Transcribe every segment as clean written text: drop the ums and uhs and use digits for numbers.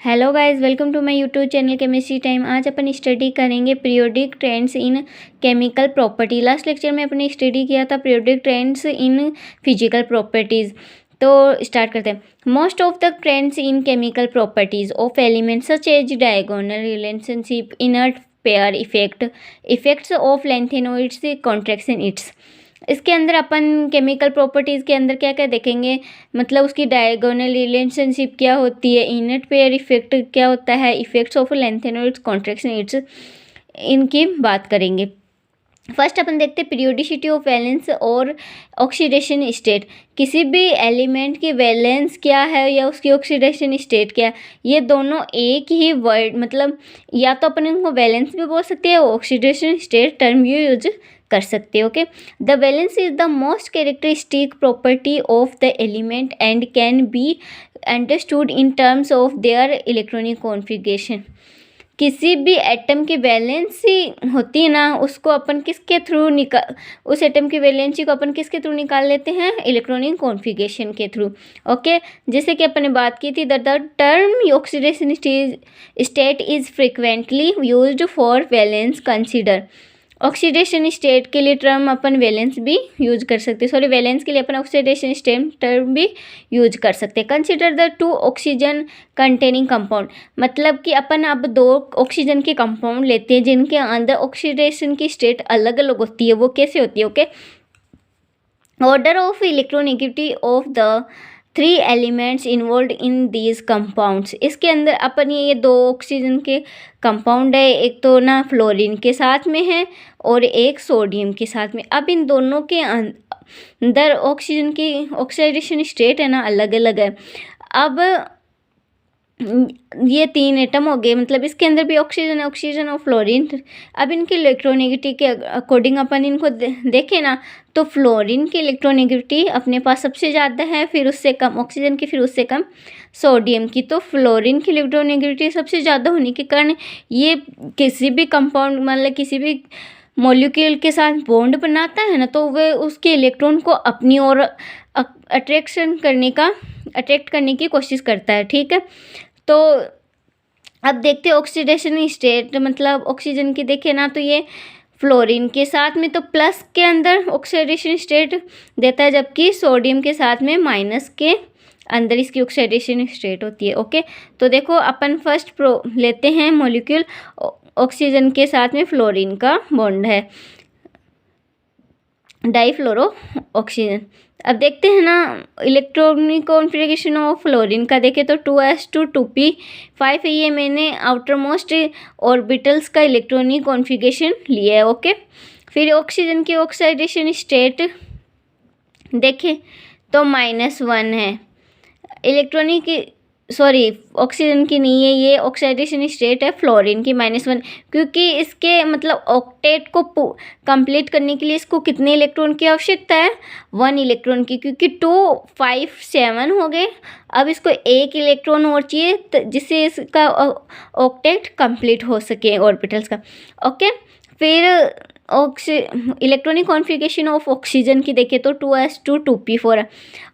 Hello guys, welcome to my YouTube channel chemistry time. आज अपन study करेंगे periodic trends in chemical property. Last lecture में अपने study किया था periodic trends in physical properties. तो स्टार्ट करते हैं। Most of the trends in chemical properties of elements such as diagonal relationship, inert pair effect, effects of lanthanoids, contraction its. इसके अंदर अपन chemical properties के अंदर क्या क्या देखेंगे, मतलब उसकी डायगोनल रिलेशनशिप क्या होती है, इनर्ट पेयर इफेक्ट क्या होता है, effects of lanthanoids, contraction it's, इनकी बात करेंगे। फर्स्ट अपन देखते हैं पीरियोडिसिटी ऑफ वैलेंस और ऑक्सीडेशन स्टेट। किसी भी एलिमेंट की वैलेंस क्या है या उसकी ऑक्सीडेशन स्टेट क्या है, ये दोनों एक ही वर्ड, मतलब या तो अपन इनको वैलेंस भी बोल सकते हैं, ऑक्सीडेशन स्टेट टर्म भी यूज कर सकते हैं। Okay, the valence is the most characteristic property of the element and can be understood in terms of their electronic configuration. किसी भी एटम की वैलेंसी होती है ना, उसको अपन किसके थ्रू उस एटम की वैलेंसी को अपन किसके थ्रू निकाल लेते हैं, इलेक्ट्रॉनिक कॉन्फ़िगरेशन के थ्रू। ओके, जैसे कि अपन ने बात की थी, the term oxidation state is frequently used for valence. Consider oxidation state के लिए टर्म अपन वैलेंस भी यूज कर सकते हैं, सॉरी वैलेंस के लिए अपन ऑक्सीडेशन स्टेट टर्म भी यूज कर सकते हैं। Consider the two oxygen containing compound, मतलब कि अपन अब दो ऑक्सीजन के कंपाउंड लेते हैं जिनके अंदर ऑक्सीडेशन की स्टेट अलग अलग होती है। वो कैसे होती है? Okay, order of electronegativity of the three elements involve in these compounds. इसके अंदर अपन ये दो ऑक्सीजन के कंपाउंड है, एक तो ना फ्लोरीन के साथ में है और एक सोडियम के साथ में। अब इन दोनों के अंदर ऑक्सीजन की ऑक्सीडेशन स्टेट है ना अलग अलग है। अब ये तीन एटम हो गए, मतलब इसके अंदर भी ऑक्सीजन और फ्लोरीन। अब इनकी इलेक्ट्रोनेगेटिविटी के अकॉर्डिंग अपन इनको देखें ना, तो फ्लोरीन की इलेक्ट्रोनेगेटिविटी अपने पास सबसे ज़्यादा है, फिर उससे कम ऑक्सीजन की, फिर उससे कम सोडियम की। तो फ्लोरीन की इलेक्ट्रोनेगेटिविटी सबसे ज़्यादा होने के कारण ये किसी भी कंपाउंड, मतलब किसी भी मॉलिक्यूल के साथ बॉन्ड बनाता है ना, तो वह उसके इलेक्ट्रॉन को अपनी ओर अट्रैक्ट करने की कोशिश करता है। ठीक है, तो अब देखते हैं ऑक्सीडेशन स्टेट, मतलब ऑक्सीजन की देखें ना, तो ये फ्लोरीन के साथ में तो प्लस के अंदर ऑक्सीडेशन स्टेट देता है, जबकि सोडियम के साथ में माइनस के अंदर इसकी ऑक्सीडेशन स्टेट होती है। ओके, तो देखो अपन फर्स्ट लेते हैं मॉलिक्यूल, ऑक्सीजन के साथ में फ्लोरीन का बॉन्ड है, डाईफ्लोरो ऑक्सीजन। अब देखते हैं ना इलेक्ट्रॉनिक कॉन्फ़िगरेशन ऑफ फ्लोरीन का देखें तो 2s2 2p5 ये मैंने आउटर मोस्ट ऑर्बिटल्स का इलेक्ट्रॉनिक कॉन्फ़िगरेशन लिया है। ओके, फिर ऑक्सीजन की ऑक्सीडेशन स्टेट देखें तो -1 है, इलेक्ट्रॉनिक ऑक्सीजन की नहीं है, ये ऑक्सीडेशन स्टेट है फ्लोरीन की -1, क्योंकि इसके मतलब ऑक्टेट को कंप्लीट करने के लिए इसको कितने इलेक्ट्रॉन की आवश्यकता है, 1 इलेक्ट्रॉन की, क्योंकि 2 5 7 हो गए। अब इसको 1 इलेक्ट्रॉन और चाहिए जिससे इसका ऑक्टेट कंप्लीट हो सके ऑर्बिटल्स का। ओके, फिर इलेक्ट्रॉनिक कॉन्फ़िगरेशन ऑफ ऑक्सीजन की देखें तो 2s2 2p4 है।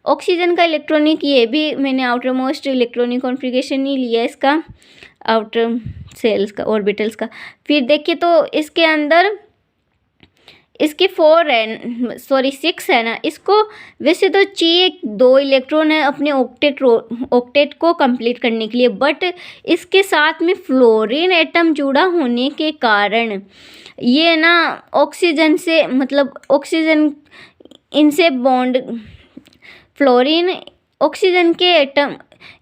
ऑक्सीजन का इलेक्ट्रॉनिक, ये भी मैंने आउटर मोस्ट इलेक्ट्रॉनिक कॉन्फ़िगरेशन ही लिया है इसका, आउटर सेल्स का, ऑर्बिटल्स का। फिर देखिए तो इसके अंदर इसके 6 है ना, इसको वैसे तो चाहिए 2 इलेक्ट्रॉन है अपने ऑक्टेट को कंप्लीट करने के लिए, बट इसके साथ में फ्लोरीन एटम जुड़ा होने के कारण ये ना ऑक्सीजन से, मतलब ऑक्सीजन इनसे बॉन्ड, फ्लोरीन ऑक्सीजन के एटम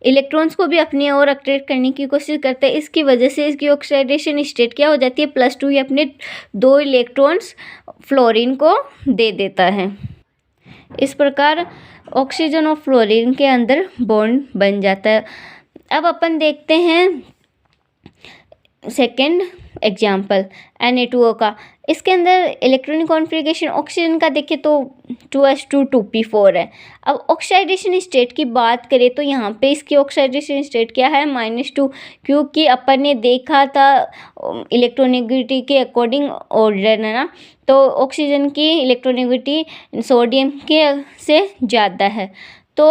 इलेक्ट्रॉन्स को भी अपनी ओर अट्रैक्ट करने की कोशिश करते हैं। इसकी वजह से इसकी ऑक्सीडेशन स्टेट क्या हो जाती है, +2, ये अपने 2 इलेक्ट्रॉन्स फ्लोरीन को दे देता है। इस प्रकार ऑक्सीजन और फ्लोरीन के अंदर बॉन्ड बन जाता है। अब अपन देखते हैं सेकेंड एग्जाम्पल Na2O का। इसके अंदर इलेक्ट्रॉनिक कॉन्फ़िगरेशन ऑक्सीजन का देखें तो 2s2 2p4 है। अब ऑक्सीडेशन स्टेट की बात करें तो यहाँ पे इसकी ऑक्सीडेशन स्टेट क्या है, -2, क्योंकि अपन ने देखा था इलेक्ट्रोनेगेटिविटी के अकॉर्डिंग ऑर्डर है ना, तो ऑक्सीजन की इलेक्ट्रोनेगेटिविटी सोडियम के से ज़्यादा है। तो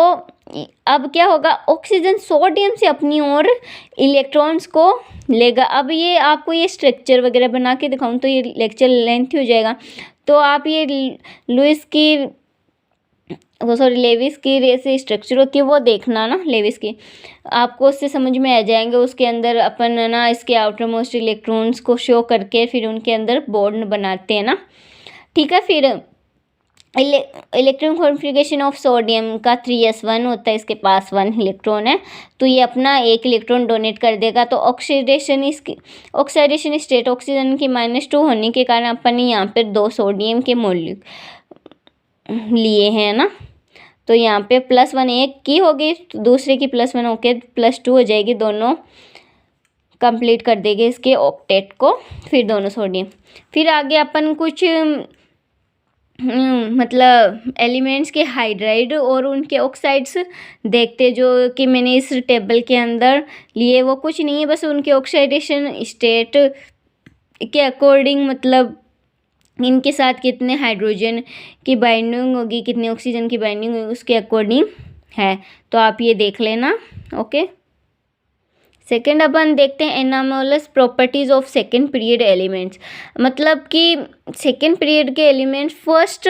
अब क्या होगा, ऑक्सीजन सोडियम से अपनी ओर इलेक्ट्रॉन्स को लेगा। अब ये आपको ये स्ट्रक्चर वगैरह बना के दिखाऊं तो ये लेक्चर लेंथी हो जाएगा, तो आप ये लेविस की जैसे स्ट्रक्चर होती है वो देखना ना, लेविस की, आपको उससे समझ में आ जाएंगे। उसके अंदर अपन ना इसके आउटर मोस्ट इलेक्ट्रॉन्स को शो करके फिर उनके अंदर बॉन्ड बनाते हैं ना, ठीक है। फिर इलेक्ट्रॉन कॉन्फ़िगरेशन ऑफ सोडियम का 3s1 होता है, इसके पास 1 इलेक्ट्रॉन है, तो ये अपना 1 इलेक्ट्रॉन डोनेट कर देगा। तो ऑक्सीडेशन स्टेट ऑक्सीजन की -2 होने के कारण अपन ने यहाँ पर 2 सोडियम के मॉलिक्यूल लिए हैं ना, तो यहाँ पे +1 एक की होगी, दूसरे की +1 होके +2 हो जाएगी, दोनों कंप्लीट कर देंगे इसके ऑक्टेट को, फिर दोनों सोडियम। फिर आगे अपन कुछ मतलब एलिमेंट्स के हाइड्राइड और उनके ऑक्साइड्स देखते, जो कि मैंने इस टेबल के अंदर लिए। वो कुछ नहीं है, बस उनके ऑक्सीडेशन स्टेट के अकॉर्डिंग, मतलब इनके साथ कितने हाइड्रोजन की बाइंडिंग होगी, कितने ऑक्सीजन की बाइंडिंग होगी, उसके अकॉर्डिंग है। तो आप ये देख लेना, ओके। सेकेंड अपन देखते हैं anomalous properties of second period elements. मतलब कि सेकेंड पीरियड के एलिमेंट्स फर्स्ट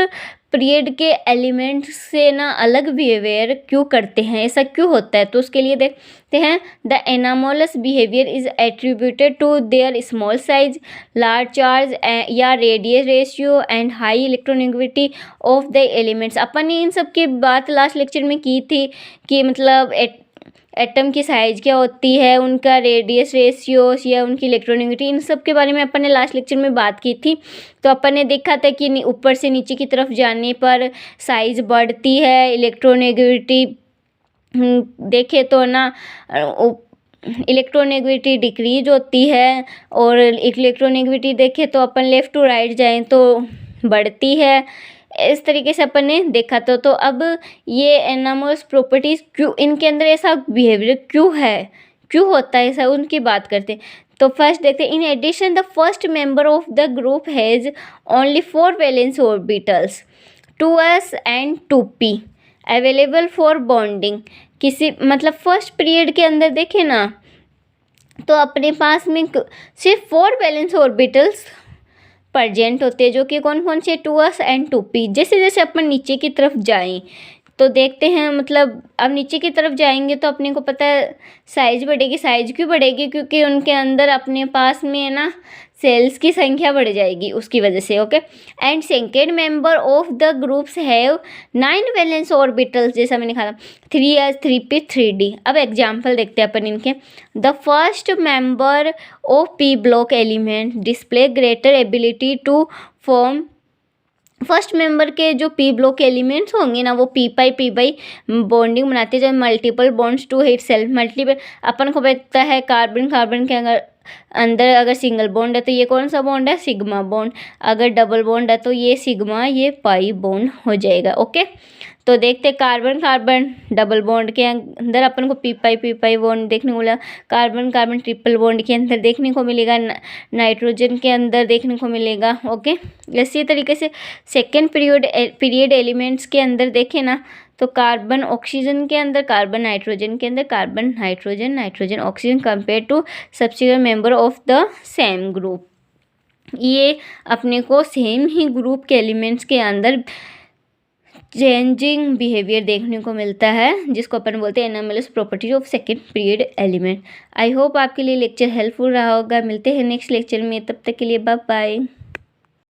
पीरियड के एलिमेंट्स से ना अलग बिहेवियर क्यों करते हैं, ऐसा क्यों होता है, तो उसके लिए देखते हैं। The anomalous behaviour is attributed to their small size, large charge या radius ratio and high electronegativity of the elements. अपन ने इन सब की बात लास्ट लेक्चर में की थी कि मतलब एटम की साइज क्या होती है, उनका रेडियस रेशियोस या उनकी इलेक्ट्रोनेगेटिविटी, इन सब के बारे में अपन ने लास्ट लेक्चर में बात की थी। तो अपन ने देखा था कि ऊपर से नीचे की तरफ जाने पर साइज बढ़ती है, इलेक्ट्रोनेगेटिविटी देखे तो ना इलेक्ट्रोनेगेटिविटी डिक्रीज होती है, और इलेक्ट्रोनेगेटिविटी देखे तो अपन लेफ़्ट टू राइट जाएँ तो बढ़ती है। इस तरीके से अपन ने देखा था। तो अब ये एनामोलस प्रॉपर्टीज़ क्यों, इनके अंदर ऐसा बिहेवियर क्यों है, क्यों होता है ऐसा, उनकी बात करते हैं। तो फर्स्ट देखते हैं, in addition the first member of the group has only 4 valence orbitals 2s and 2p available for bonding. किसी मतलब फर्स्ट पीरियड के अंदर देखें ना, तो अपने पास में सिर्फ 4 वैलेंस ऑर्बिटल्स प्रेजेंट होते हैं, जो कि कौन कौन से 2s and 2p। जैसे जैसे अपन नीचे की तरफ जाएं तो देखते हैं, मतलब अब नीचे की तरफ जाएंगे तो अपने को पता है साइज बढ़ेगी। साइज क्यों बढ़ेगी, क्योंकि उनके अंदर अपने पास में है ना सेल्स की संख्या बढ़ जाएगी उसकी वजह से, okay. And second member of the groups have 9 valence orbitals, जैसा मैंने कहा था 3s 3p 3d। अब एग्जाम्पल देखते हैं अपन इनके। The first member of p block element display greater ability to form. First member के जो पी ब्लॉक एलिमेंट्स होंगे ना, वो पी पाई बॉन्डिंग बनाते हैं, जब multiple bonds to hit self multiple. अपन को पता है कार्बन के अंदर अगर सिंगल बॉन्ड है तो ये कौन सा बॉन्ड है, सिग्मा बॉन्ड। अगर डबल बॉन्ड है तो ये सिग्मा, ये पाई बॉन्ड हो जाएगा, ओके। तो देखते कार्बन डबल बॉन्ड के अंदर अपन को पी पाई बॉन्ड देखने को मिला। कार्बन ट्रिपल बॉन्ड के अंदर देखने को मिलेगा, नाइट्रोजन के अंदर देखने को मिलेगा, ओके। इसी तरीके से सेकेंड पीरियड एलिमेंट्स के अंदर देखें ना, तो कार्बन ऑक्सीजन के अंदर, कार्बन नाइट्रोजन के अंदर, carbon nitrogen oxygen compare to subsequent member of the same group. ये अपने को सेम ही ग्रुप के एलिमेंट्स के अंदर चेंजिंग बिहेवियर देखने को मिलता है, जिसको अपन बोलते हैं anomalous properties of second period element. I hope आपके लिए लेक्चर हेल्पफुल रहा होगा। मिलते हैं नेक्स्ट लेक्चर में, तब तक के लिए बाय बाय।